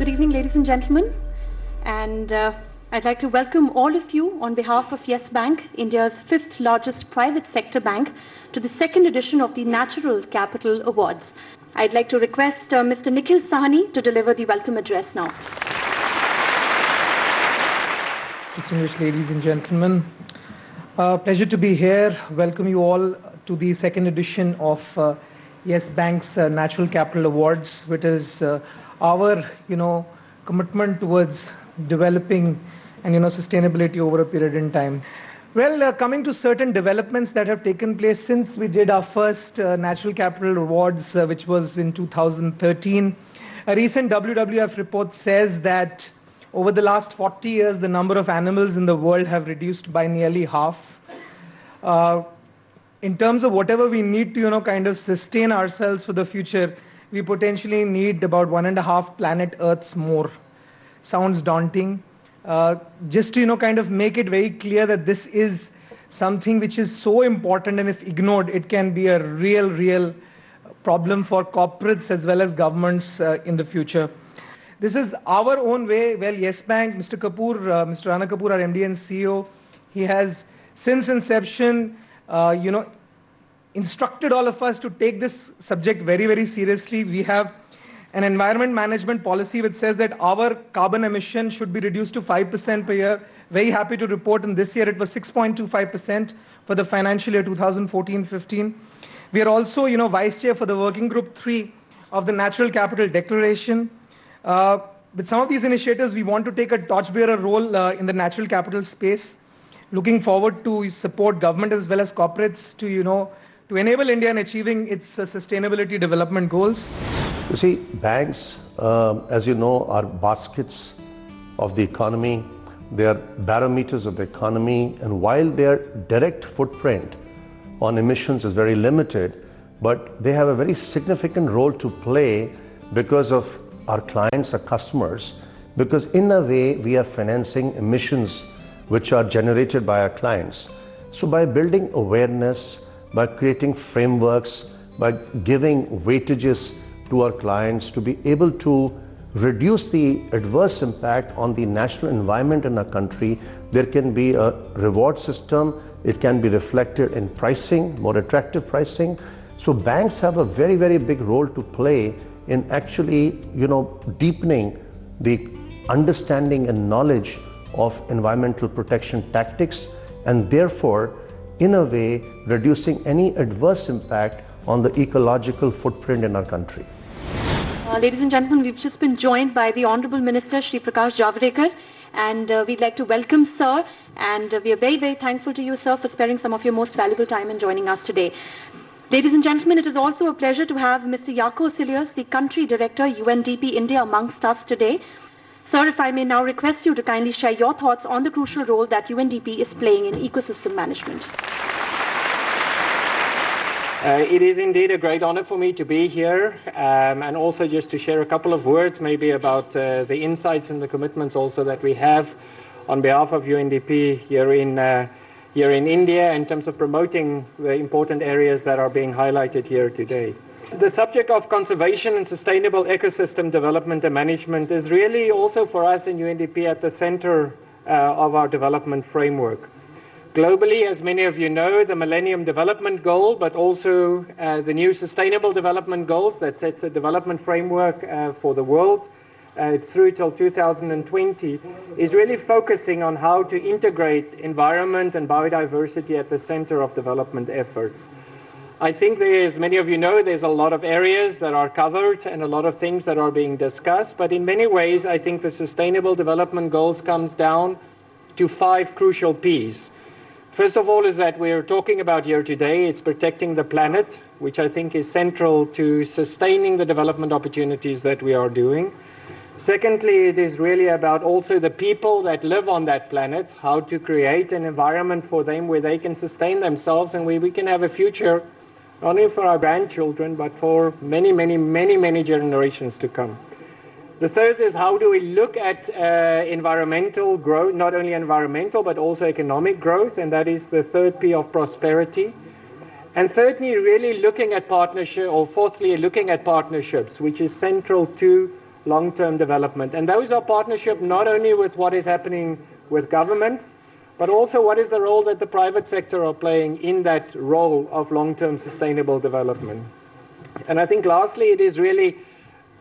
Good evening, ladies and gentlemen. And I'd like to welcome all of you on behalf of Yes Bank, India's fifth largest private sector bank, to the second edition of the Natural Capital Awards. I'd like to request Mr. Nikhil Sahani to deliver the welcome address now. Distinguished ladies and gentlemen, pleasure to be here. Welcome you all to the second edition of Yes Bank's Natural Capital Awards, which is our, commitment towards developing and, sustainability over a period in time. Well, coming to certain developments that have taken place since we did our first Natural Capital Awards, which was in 2013, a recent WWF report says that over the last 40 years, the number of animals in the world have reduced by nearly half. In terms of whatever we need to, kind of sustain ourselves for the future, we potentially need about 1.5 planet Earths more. Sounds daunting. Just to, kind of make it very clear that this is something which is so important, and if ignored, it can be a real problem for corporates as well as governments in the future. This is our own way. Well, Yes Bank, Mr. Kapoor, Mr. Rana Kapoor, our MD and CEO, he has, since inception, instructed all of us to take this subject very seriously. We have an environment management policy which says that our carbon emission should be reduced to 5% per year. Very happy to report in this year it was 6.25% for the financial year 2014-15. We are also, vice chair for the working group 3 of the Natural Capital Declaration. With some of these initiatives, we want to take a torchbearer role in the natural capital space. Looking forward to support government as well as corporates to enable India in achieving its sustainability development goals. You see, banks, as you know, are baskets of the economy. They are barometers of the economy. And while their direct footprint on emissions is very limited, but they have a very significant role to play because of our clients, our customers, because in a way we are financing emissions which are generated by our clients. So by building awareness, by creating frameworks, by giving weightages to our clients to be able to reduce the adverse impact on the national environment in our country, there can be a reward system. It can be reflected in pricing, more attractive pricing. So banks have a very big role to play in actually, deepening the understanding and knowledge of environmental protection tactics, and therefore, in a way, reducing any adverse impact on the ecological footprint in our country. Ladies and gentlemen, we've just been joined by the Honorable Minister, Shri Prakash Javadekar, and we'd like to welcome Sir, and we are very thankful to you, Sir, for sparing some of your most valuable time in joining us today. Ladies and gentlemen, it is also a pleasure to have Mr. Jaco Cilliers, the Country Director, UNDP India, amongst us today. Sir, if I may now request you to kindly share your thoughts on the crucial role that UNDP is playing in ecosystem management. It is indeed a great honor for me to be here, and also just to share a couple of words maybe about the insights and the commitments also that we have on behalf of UNDP here in India in terms of promoting the important areas that are being highlighted here today. The subject of conservation and sustainable ecosystem development and management is really also for us in UNDP at the center of our development framework. Globally, as many of you know, the Millennium Development Goal, but also the new Sustainable Development Goals that sets a development framework for the world through till 2020, is really focusing on how to integrate environment and biodiversity at the center of development efforts. I think as many of you know, there's a lot of areas that are covered and a lot of things that are being discussed, but in many ways, I think the Sustainable Development Goals comes down to 5 crucial Ps. First of all is that we're talking about here today, it's protecting the planet, which I think is central to sustaining the development opportunities that we are doing. Secondly, it is really about also the people that live on that planet, how to create an environment for them where they can sustain themselves and where we can have a future not only for our grandchildren, but for many generations to come. The third is how do we look at environmental growth, not only environmental, but also economic growth, and that is the third P of prosperity. And thirdly, really looking at partnership, or fourthly, looking at partnerships, which is central to long-term development. And those are partnership not only with what is happening with governments, but also what is the role that the private sector are playing in that role of long-term sustainable development. And I think lastly, it is really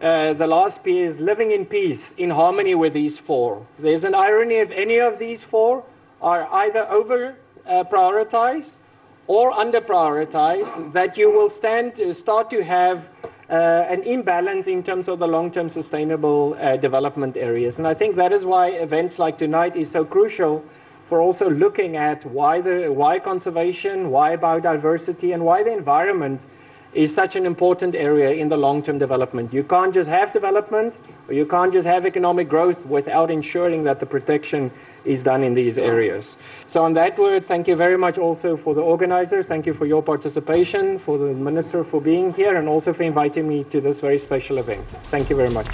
the last P is living in peace, in harmony with these four. There's an irony if any of these four are either over prioritized or under prioritized, that you will start to have an imbalance in terms of the long-term sustainable development areas. And I think that is why events like tonight is so crucial for also looking at why conservation, why biodiversity, and why the environment is such an important area in the long-term development. You can't just have development, or you can't just have economic growth without ensuring that the protection is done in these areas. So on that word, thank you very much also for the organizers. Thank you for your participation, for the Minister for being here, and also for inviting me to this very special event. Thank you very much.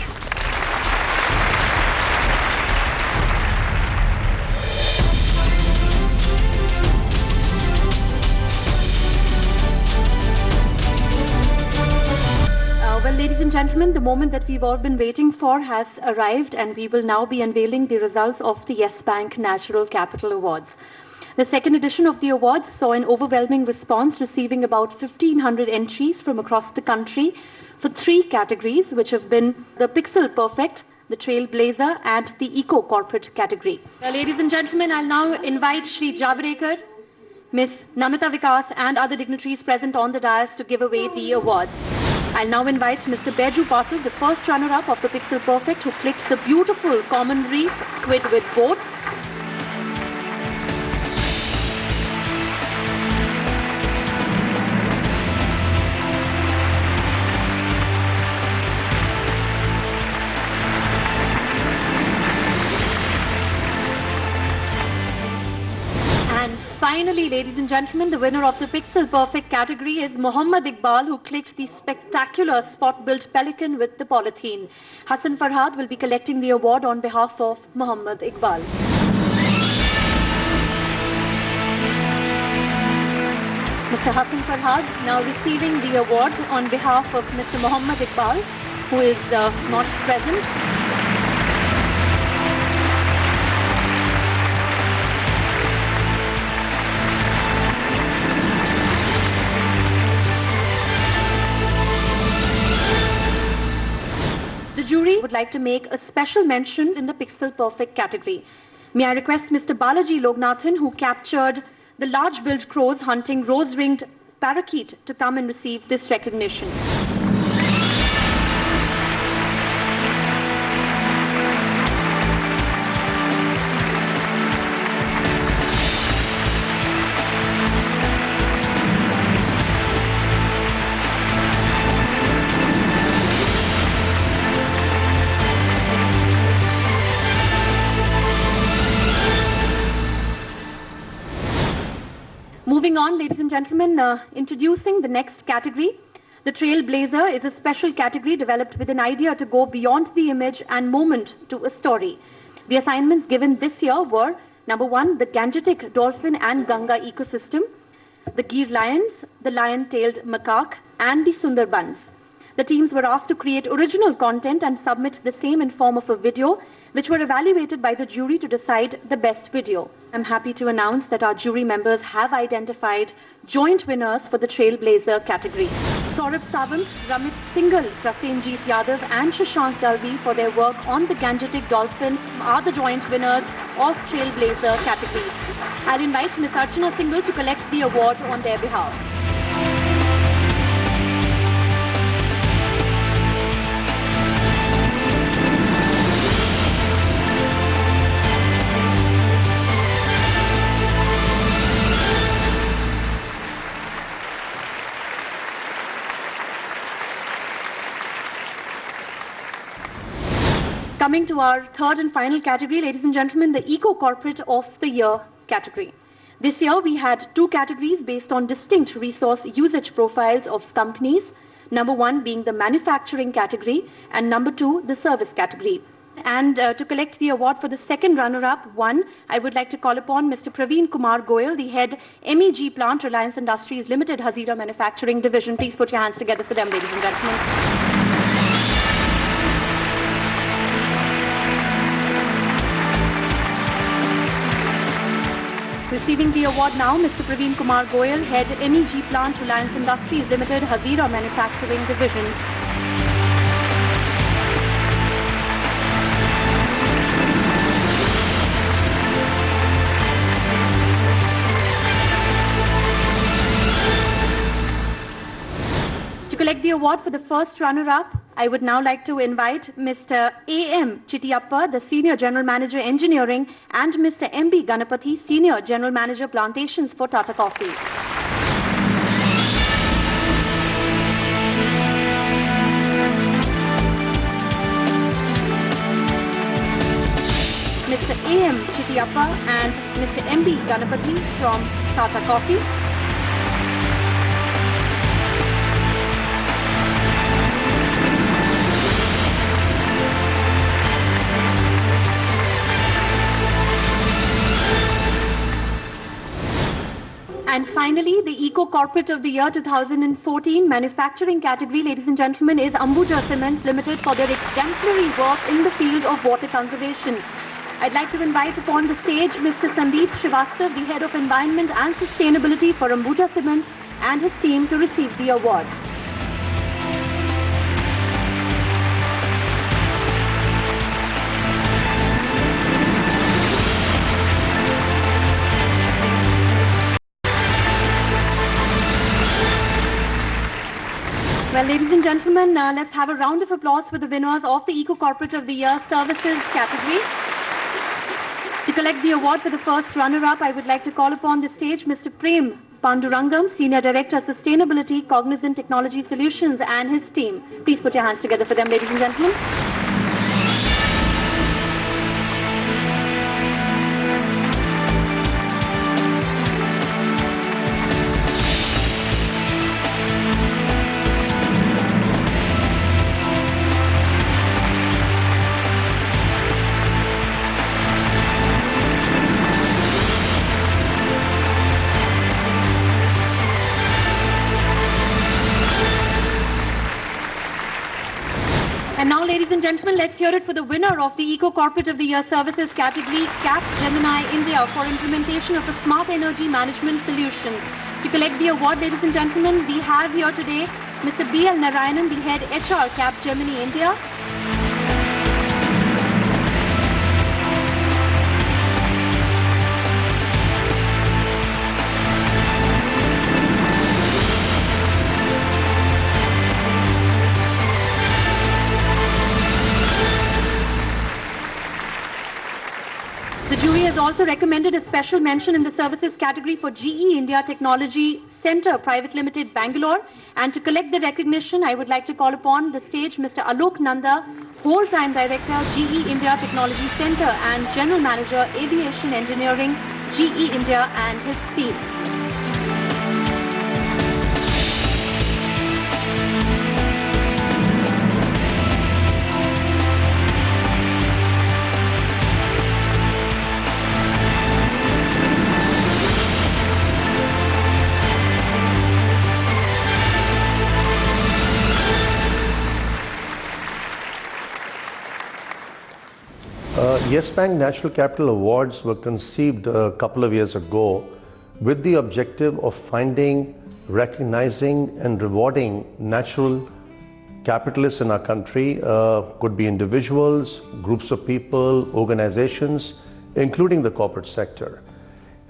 Ladies and gentlemen, the moment that we've all been waiting for has arrived, and we will now be unveiling the results of the Yes Bank Natural Capital Awards. The second edition of the awards saw an overwhelming response, receiving about 1,500 entries from across the country for three categories, which have been the Pixel Perfect, the Trailblazer, and the Eco Corporate category. Ladies and gentlemen, I'll now invite Shri Javadekar, Ms. Namita Vikas, and other dignitaries present on the dais to give away the awards. I'll now invite Mr. Beju Patil, the first runner-up of the Pixel Perfect, who clicked the beautiful common reef squid with boat. Finally, ladies and gentlemen, the winner of the Pixel Perfect category is Muhammad Iqbal, who clicked the spectacular spot-built pelican with the polythene. Hassan Farhad will be collecting the award on behalf of Muhammad Iqbal. Mr. Hassan Farhad now receiving the award on behalf of Mr. Muhammad Iqbal, who is not present. The jury would like to make a special mention in the Pixel Perfect category. May I request Mr. Balaji Lognathan, who captured the large-billed crows hunting rose-ringed parakeet, to come and receive this recognition. Moving on, ladies and gentlemen, introducing the next category. The Trailblazer is a special category developed with an idea to go beyond the image and moment to a story. The assignments given this year were, number one, the Gangetic dolphin and Ganga ecosystem, the Gir lions, the lion-tailed macaque, and the Sundarbans. The teams were asked to create original content and submit the same in form of a video, which were evaluated by the jury to decide the best video. I'm happy to announce that our jury members have identified joint winners for the Trailblazer category. Saurabh Sawant, Ramit Singhal, Prasenjit Yadav, and Shashank Dalvi for their work on the Gangetic dolphin are the joint winners of Trailblazer category. I'll invite Ms. Archana Singhal to collect the award on their behalf. Coming to our third and final category, ladies and gentlemen, the Eco Corporate of the Year category. This year, we had two categories based on distinct resource usage profiles of companies. Number one being the manufacturing category, and number two, the service category. And to collect the award for the second runner-up, I would like to call upon Mr. Praveen Kumar Goyal, the head MEG plant, Reliance Industries Limited, Hazira Manufacturing Division. Please put your hands together for them, ladies and gentlemen. Receiving the award now, Mr. Praveen Kumar Goyal, Head MEG Plant, Reliance Industries Limited, Hazira Manufacturing Division. To collect the award for the first runner-up, I would now like to invite Mr. A.M. Chittiappa, the Senior General Manager Engineering, and Mr. M.B. Ganapathy, Senior General Manager Plantations for Tata Coffee. Mr. A.M. Chittiappa and Mr. M.B. Ganapathy from Tata Coffee. And finally, the Eco Corporate of the Year 2014 manufacturing category, ladies and gentlemen, is Ambuja Cements Limited for their exemplary work in the field of water conservation. I'd like to invite upon the stage Mr. Sandeep Srivastav, the Head of Environment and Sustainability for Ambuja Cement, and his team to receive the award. Well, ladies and gentlemen, let's have a round of applause for the winners of the Eco Corporate of the Year Services category. To collect the award for the first runner-up, I would like to call upon the stage Mr. Prem Pandurangam, Senior Director, Sustainability, Cognizant Technology Solutions, and his team. Please put your hands together for them, ladies and gentlemen. And now, ladies and gentlemen, let's hear it for the winner of the Eco Corporate of the Year Services category, Gemini India, for implementation of a smart energy management solution. To collect the award, ladies and gentlemen, we have here today Mr. B.L. Narayanan, the Head HR, Gemini India. The jury has also recommended a special mention in the services category for GE India Technology Centre Private Limited, Bangalore. And to collect the recognition, I would like to call upon the stage Mr. Alok Nanda, Whole-Time Director, GE India Technology Centre and General Manager, Aviation Engineering, GE India, and his team. Yes Bank Natural Capital Awards were conceived a couple of years ago with the objective of finding, recognizing and rewarding natural capitalists in our country. Could be individuals, groups of people, organizations, including the corporate sector.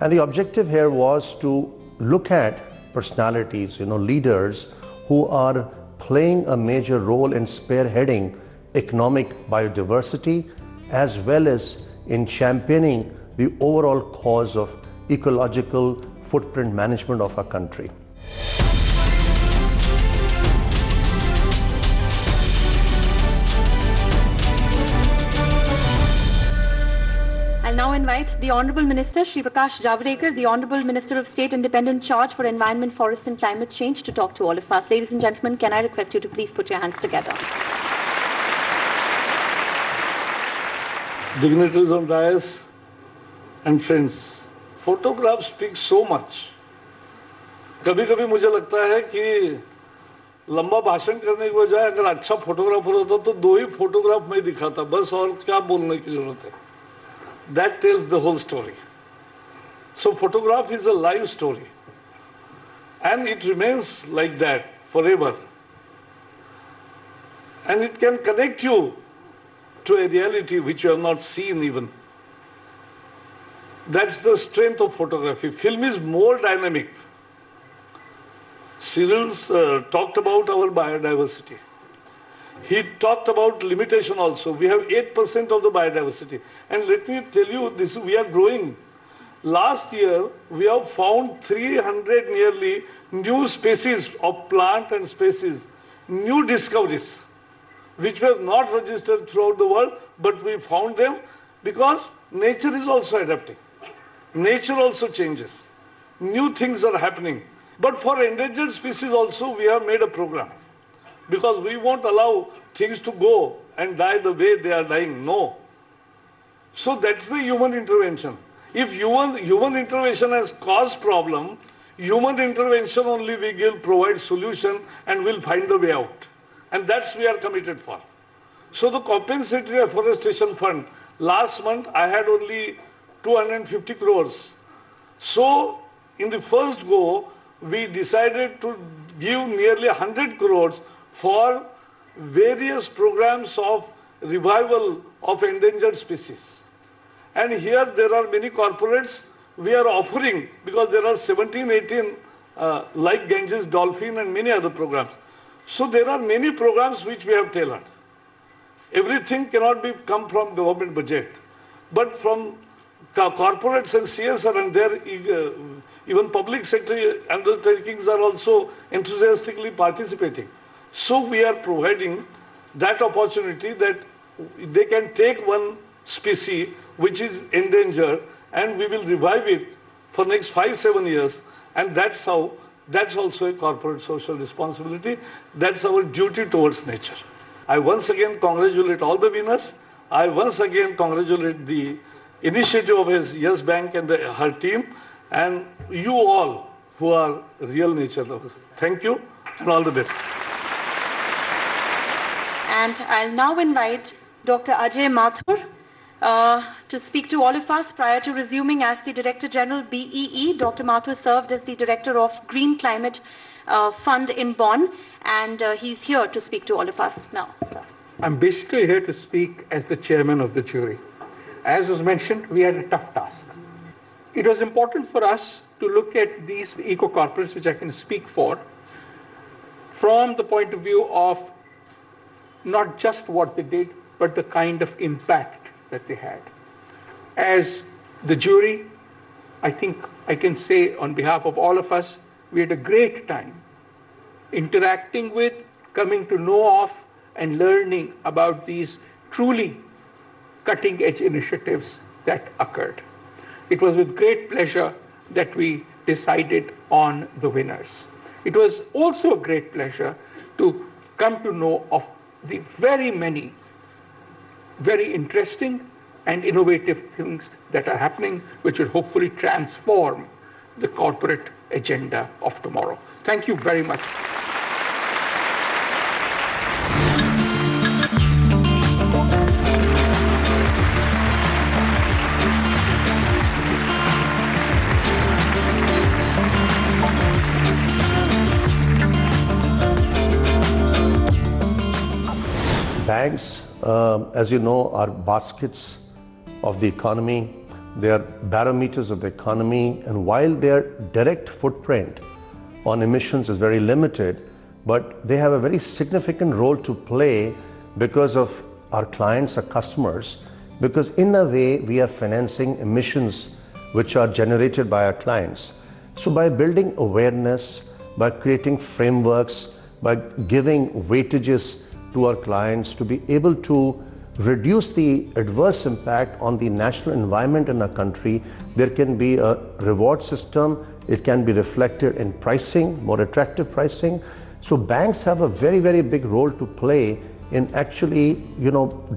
And the objective here was to look at personalities, leaders who are playing a major role in spearheading economic biodiversity, as well as in championing the overall cause of ecological footprint management of our country. I'll now invite the Honourable Minister, Shri Prakash Javadekar, the Honourable Minister of State Independent Charge for Environment, Forest and Climate Change, to talk to all of us. Ladies and gentlemen, can I request you to please put your hands together? Dignitaries on dais and friends, photographs speak so much. कभी-कभी मुझे लगता है कि लंबा भाषण करने के बजाय अगर अच्छा फोटोग्राफर होता तो दो ही फोटोग्राफ में दिखाता, बस और क्या बोलने की जरूरत है. That tells the whole story. So photograph is a live story. And it remains like that forever. And it can connect you to a reality which you have not seen even. That's the strength of photography. Film is more dynamic. Cyril's talked about our biodiversity. He talked about limitation also. We have 8% of the biodiversity. And let me tell you, this we are growing. Last year, we have found 300 nearly new species of plant and species, new discoveries, which were not registered throughout the world, but we found them because nature is also adapting. Nature also changes. New things are happening. But for endangered species also, we have made a program. Because we won't allow things to go and die the way they are dying. No. So that's the human intervention. If human intervention has caused problem, human intervention only we will provide solution and will find a way out. And that's we are committed for. So the compensatory afforestation fund, last month I had only 250 crores. So in the first go, we decided to give nearly 100 crores for various programs of revival of endangered species. And here there are many corporates we are offering, because there are 17, 18 like Ganges dolphin and many other programs. So there are many programs which we have tailored. Everything cannot come from government budget, but from corporates and CSR and their even public sector undertakings are also enthusiastically participating. So we are providing that opportunity that they can take one species which is endangered and we will revive it for next 5-7 years, and that's also a corporate social responsibility. That's our duty towards nature. I once again congratulate all the winners. I once again congratulate the initiative of his Yes Bank and her team, and you all who are real nature lovers. Thank you and all the best. And I'll now invite Dr. Ajay Mathur to speak to all of us. Prior to resuming as the Director General, BEE, Dr. Mathur served as the Director of Green Climate Fund in Bonn, and he's here to speak to all of us now. I'm basically here to speak as the chairman of the jury. As was mentioned, we had a tough task. It was important for us to look at these eco-corporates, which I can speak for, from the point of view of not just what they did, but the kind of impact that they had. As the jury, I think I can say on behalf of all of us, we had a great time interacting with, coming to know of, and learning about these truly cutting-edge initiatives that occurred. It was with great pleasure that we decided on the winners. It was also a great pleasure to come to know of the very many very interesting and innovative things that are happening, which will hopefully transform the corporate agenda of tomorrow. Thank you very much. Banks, as you know, are baskets of the economy. They are barometers of the economy, and while their direct footprint on emissions is very limited, but they have a very significant role to play because of our clients, our customers, because in a way we are financing emissions which are generated by our clients. So by building awareness, by creating frameworks, by giving weightages to our clients to be able to reduce the adverse impact on the national environment in our country, there can be a reward system. It can be reflected in pricing, more attractive pricing. So banks have a very, very big role to play in actually,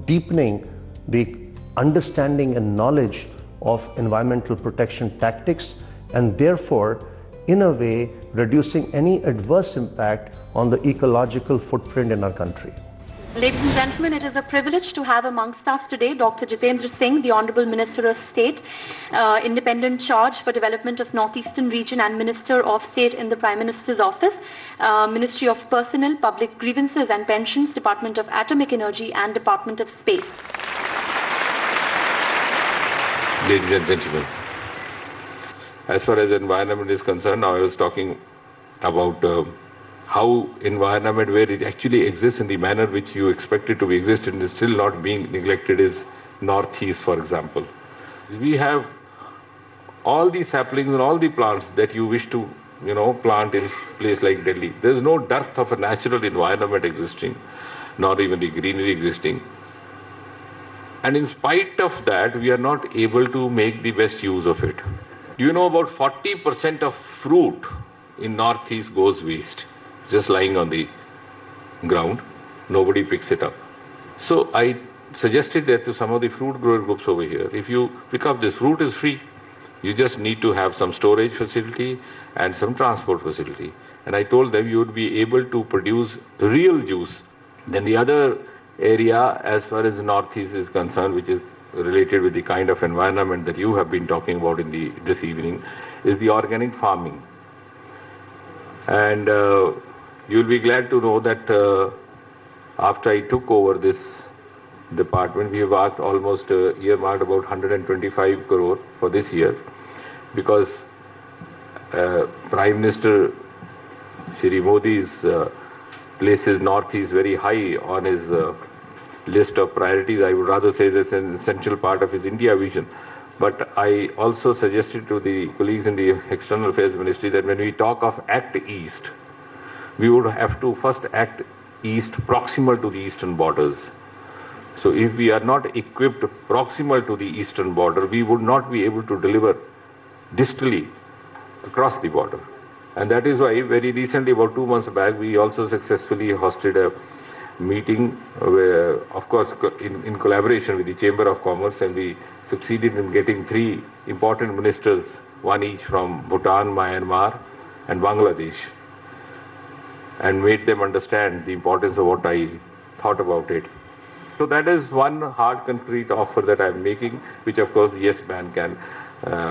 deepening the understanding and knowledge of environmental protection tactics, and therefore, in a way, reducing any adverse impact on the ecological footprint in our country. Ladies and gentlemen, it is a privilege to have amongst us today Dr. Jitendra Singh, the Honorable Minister of State, Independent Charge for Development of Northeastern Region and Minister of State in the Prime Minister's Office, Ministry of Personnel, Public Grievances and Pensions, Department of Atomic Energy and Department of Space. Ladies and gentlemen, as far as environment is concerned, I was talking about how environment, where it actually exists in the manner which you expect it to be exist and is still not being neglected, is Northeast, for example. We have all the saplings and all the plants that you wish to, plant in a place like Delhi. There is no dearth of a natural environment existing, nor even the greenery existing. And in spite of that, we are not able to make the best use of it. Do you know about 40% of fruit in Northeast goes waste? Just lying on the ground, nobody picks it up. So I suggested that to some of the fruit grower groups over here, if you pick up this fruit, is free. You just need to have some storage facility and some transport facility. And I told them you would be able to produce real juice. Then the other area, as far as the Northeast is concerned, which is related with the kind of environment that you have been talking about this evening, is the organic farming. And you'll be glad to know that after I took over this department, we have almost earmarked about 125 crore for this year, because Prime Minister Shri Modi's places Northeast very high on his list of priorities. I would rather say that's an essential part of his India vision. But I also suggested to the colleagues in the External Affairs Ministry that when we talk of Act East, we would have to first act east proximal to the eastern borders. So if we are not equipped proximal to the eastern border, we would not be able to deliver distally across the border. And that is why very recently, about 2 months back, we also successfully hosted a meeting where, of course, in collaboration with the Chamber of Commerce, and we succeeded in getting 3 important ministers, one each from Bhutan, Myanmar and Bangladesh, and made them understand the importance of what I thought about it. So that is one hard, concrete offer that I am making, which of course the Yes Bank can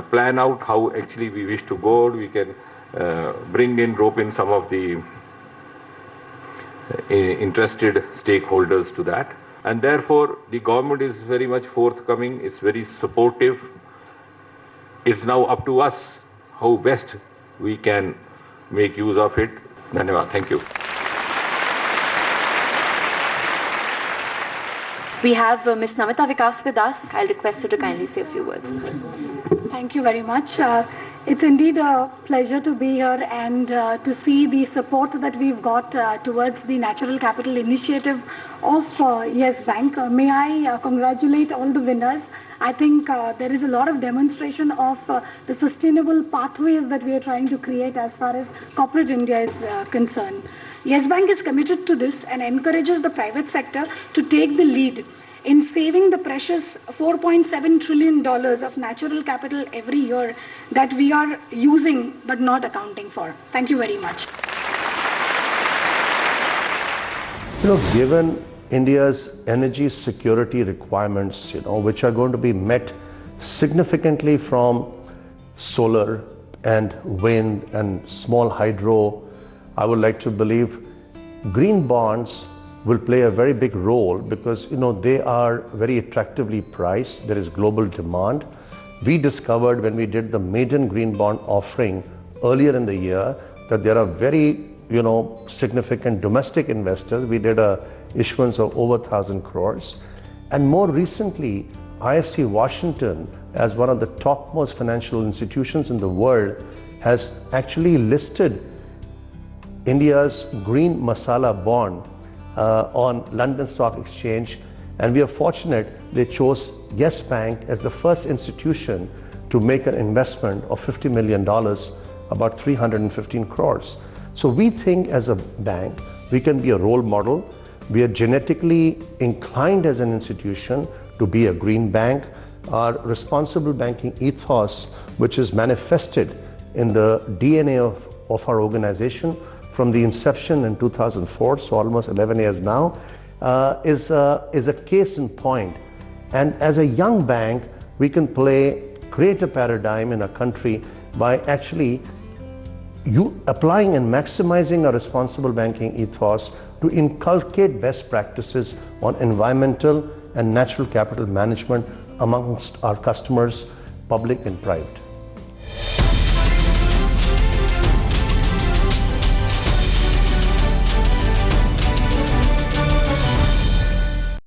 plan out how actually we wish to go. We can rope in some of the interested stakeholders to that. And therefore, the government is very much forthcoming, it's very supportive. It's now up to us how best we can make use of it. Dhanyavad. Thank you. We have Ms. Namita Vikas with us. I'll request her to kindly say a few words. Thank you very much. It's indeed a pleasure to be here and to see the support that we've got towards the Natural Capital Initiative of Yes Bank. May I congratulate all the winners. I think there is a lot of demonstration of the sustainable pathways that we are trying to create as far as corporate India is concerned. Yes Bank is committed to this and encourages the private sector to take the lead in saving the precious $4.7 trillion of natural capital every year that we are using but not accounting for. Thank you very much. Given India's energy security requirements, which are going to be met significantly from solar and wind and small hydro, I would like to believe green bonds will play a very big role, because they are very attractively priced. There is global demand. We discovered when we did the maiden green bond offering earlier in the year that there are very significant domestic investors. We did a issuance of over 1,000 crores. And more recently, IFC Washington, as one of the topmost financial institutions in the world, has actually listed India's green masala bond on London Stock Exchange, and we are fortunate they chose Yes Bank as the first institution to make an investment of $50 million, about 315 crores. So we think as a bank, we can be a role model. We are genetically inclined as an institution to be a green bank. Our responsible banking ethos, which is manifested in the DNA of our organization from the inception in 2004, so almost 11 years now, is a case in point. And as a young bank, we can create a paradigm in a country by actually applying and maximizing our responsible banking ethos to inculcate best practices on environmental and natural capital management amongst our customers, public and private.